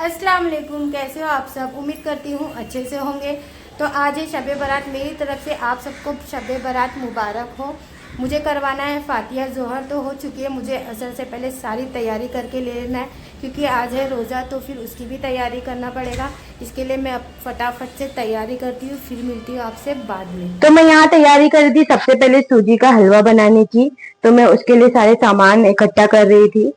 अस्सलाम वालेकुम, कैसे हो आप सब। उम्मीद करती हूँ अच्छे से होंगे। तो आज है शब बारात, मेरी तरफ से आप सबको शब बारात मुबारक हो। मुझे करवाना है फातिहा। ज़ोहर तो हो चुकी है, मुझे असर से पहले सारी तैयारी करके ले लेना है क्योंकि आज है रोज़ा, तो फिर उसकी भी तैयारी करना पड़ेगा। इसके लिए मैं अब फटाफट से तैयारी करती हूँ, फिर मिलती हूँ आपसे बाद में। तो मैं यहाँ तैयारी कर रही थी सबसे पहले सूजी का हलवा बनाने की। तो मैं उसके लिए सारे सामान इकट्ठा कर रही थी।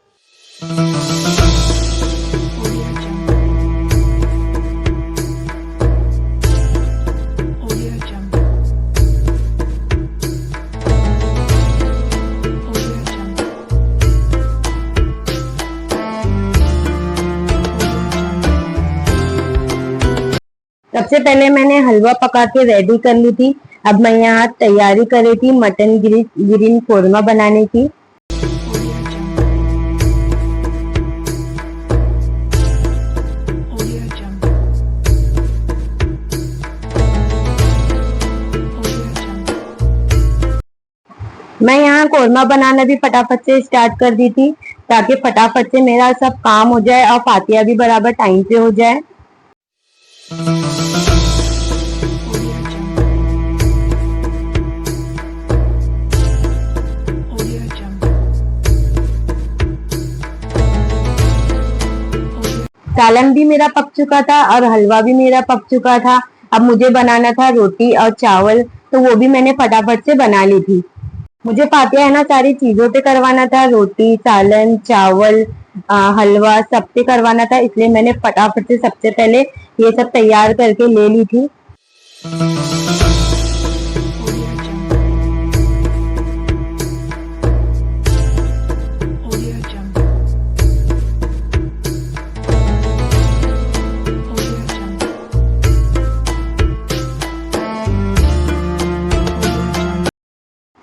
सबसे पहले मैंने हलवा पका के रेडी कर ली थी। अब मैं यहाँ तैयारी कर रही थी मटन ग्रीन कोरमा बनाने की। मैं यहाँ कोरमा बनाना भी फटाफट से स्टार्ट कर दी थी ताकि फटाफट से मेरा सब काम हो जाए और फातिहा भी बराबर टाइम पे हो जाए। सालन भी मेरा पक चुका था और हलवा भी मेरा पक चुका था। अब मुझे बनाना था रोटी और चावल, तो वो भी मैंने फटाफट से बना ली थी। मुझे फातिहा है ना सारी चीजों पे करवाना था, रोटी, सालन, चावल, हलवा सब पे करवाना था, इसलिए मैंने फटाफट से सबसे पहले ये सब तैयार करके ले ली थी।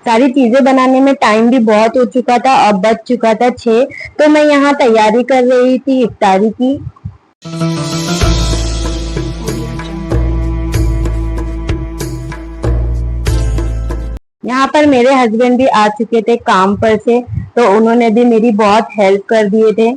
सारी चीजें बनाने में टाइम भी बहुत हो चुका था और बज चुका था 6। तो मैं यहाँ तैयारी कर रही थी इफ्तारी की। यहाँ पर मेरे हस्बैंड भी आ चुके थे काम पर से, तो उन्होंने भी मेरी बहुत हेल्प कर दिए थे।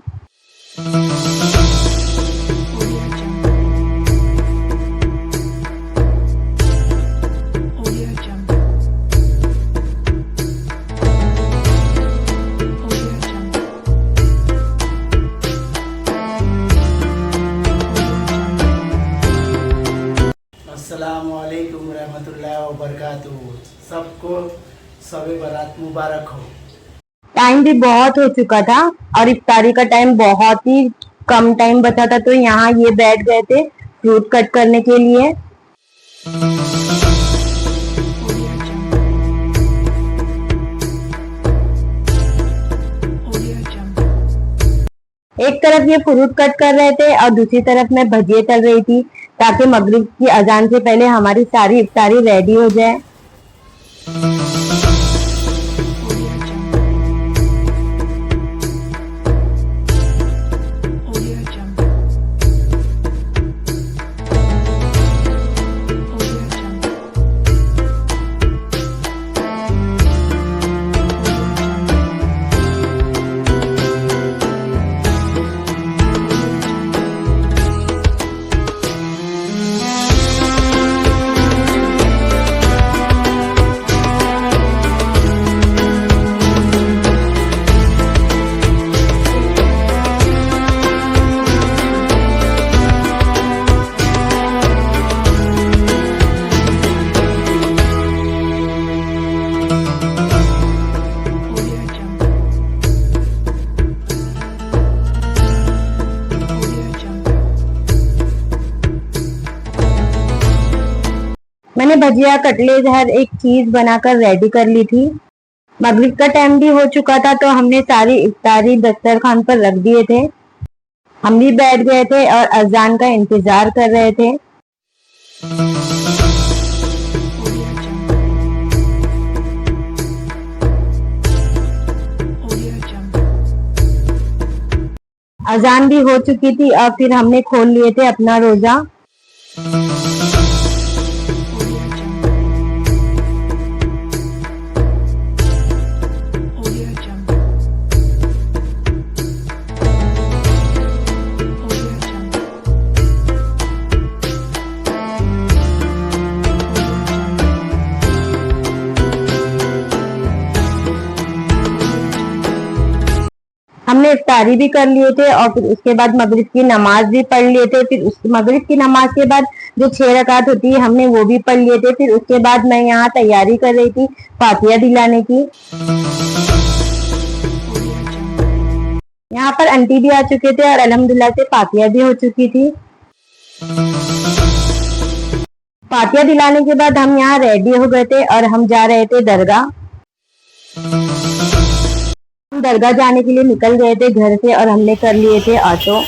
अस्सलामुअलैकुम रहमतुल्लाहि व बरकातुहू। सबको शब बारात मुबारक हो। टाइम भी बहुत हो चुका था और इफ्तारी का टाइम बहुत ही कम टाइम बचा था, तो यहाँ ये बैठ गए थे फ्रूट कट करने के लिए। एक तरफ ये फ्रूट कट कर रहे थे और दूसरी तरफ मैं भजिए तल रही थी ताकि मगरिब की अजान से पहले हमारी सारी इफ्तारी रेडी हो जाए। मैंने भजिया, कटलेट, हर एक चीज बनाकर रेडी कर ली थी। मगरिब का टाइम भी हो चुका था, तो हमने सारी इफ्तारी दस्तरखान पर रख दिए थे। हम भी बैठ गए थे और अजान का इंतजार कर रहे थे। अजान भी हो चुकी थी और फिर हमने खोल लिए थे अपना रोजा। हमने इफ्तारी भी कर लिए थे और फिर उसके बाद मगरिब की नमाज भी पढ़ लिए थे। फिर उस मगरिब की नमाज के बाद जो 6 रकात होती है हमने वो भी पढ़ लिए थे। फिर उसके बाद मैं यहाँ तैयारी कर रही थी फातिया दिलाने की। यहाँ पर आंटी भी आ चुके थे और अल्हम्दुलिल्लाह से फातिया भी हो चुकी थी। फातिया दिलाने के बाद हम यहाँ रेडी हो गए थे और हम जा रहे थे दरगाह। हम दरगाह जाने के लिए निकल गए थे घर से और हमने कर लिए थे ऑटो।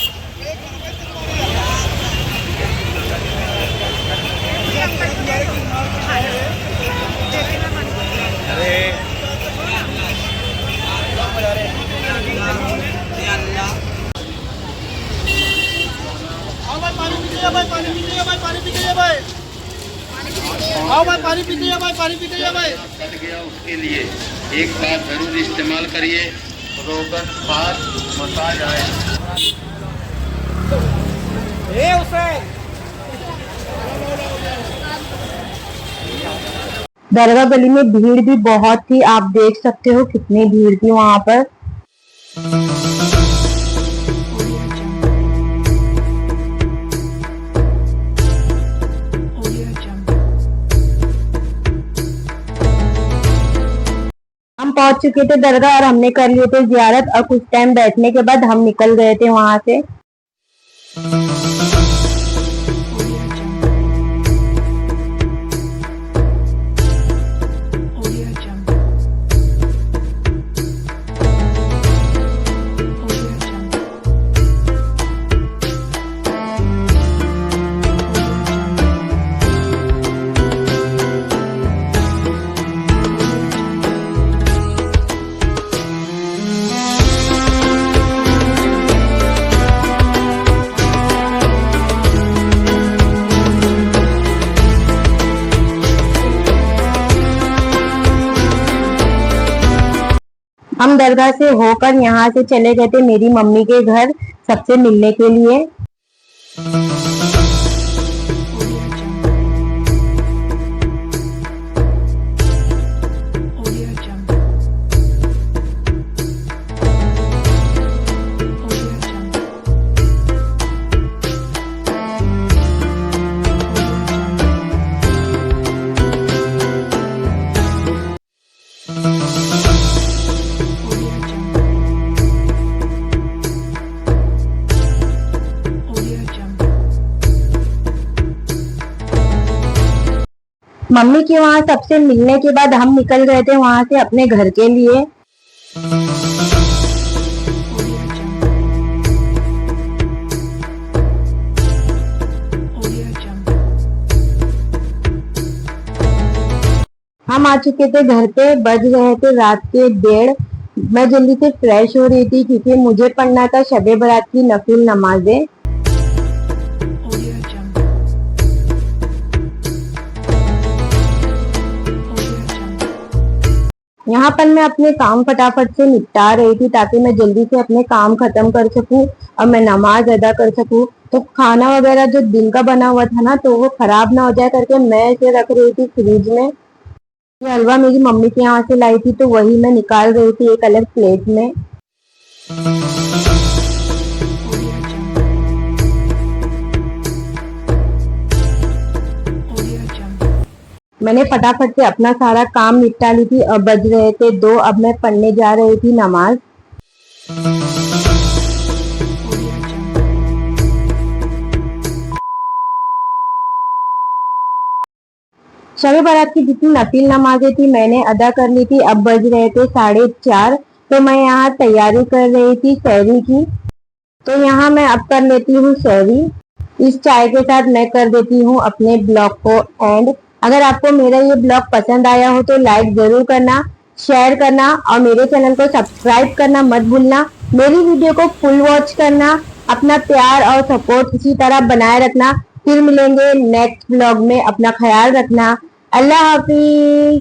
कट गया उसके लिए एक बार जरूर इस्तेमाल करिए। रोगन पास मसाज आए। दरगाह गली में भीड़ भी बहुत थी, आप देख सकते हो कितनी भीड़ थी वहां पर। हम पहुंच चुके थे दरगाह और हमने कर लिए थे जियारत और कुछ टाइम बैठने के बाद हम निकल गए थे वहां से। हम दरगाह से होकर यहाँ से चले गए थे मेरी मम्मी के घर सबसे मिलने के लिए। मम्मी के वहां सबसे मिलने के बाद हम निकल गए थे वहां से अपने घर के लिए। हम आ चुके थे घर पे, बज रहे थे रात के 1:30। मैं जल्दी से फ्रेश हो रही थी क्योंकि मुझे पढ़ना था शबे बारात की नफिल नमाजें। यहाँ पर मैं अपने काम फटाफट से निपटा रही थी ताकि मैं जल्दी से अपने काम खत्म कर सकूं और मैं नमाज अदा कर सकूं। तो खाना वगैरह जो दिन का बना हुआ था ना, तो वो खराब ना हो जाए करके मैं इसे रख रही थी फ्रिज में। ये हलवा मेरी मम्मी के यहाँ से लाई थी तो वही मैं निकाल रही थी एक अलग प्लेट में। मैंने फटाफट से अपना सारा काम निपटा ली थी और बज रहे थे 2। अब मैं पढ़ने जा रही थी नमाज। शबे बारात की जितनी नफिल नमाजें थी मैंने अदा कर ली थी। अब बज रहे थे 4:30 तो मैं यहाँ तैयारी कर रही थी सहरी की। तो यहाँ मैं अब कर लेती हूँ सहरी। इस चाय के साथ मैं कर देती हूँ अपने ब्लॉग को एंड। अगर आपको मेरा ये ब्लॉग पसंद आया हो तो लाइक जरूर करना, शेयर करना और मेरे चैनल को सब्सक्राइब करना मत भूलना। मेरी वीडियो को फुल वॉच करना, अपना प्यार और सपोर्ट इसी तरह बनाए रखना। फिर मिलेंगे नेक्स्ट ब्लॉग में, अपना ख्याल रखना। अल्लाह हाफिज।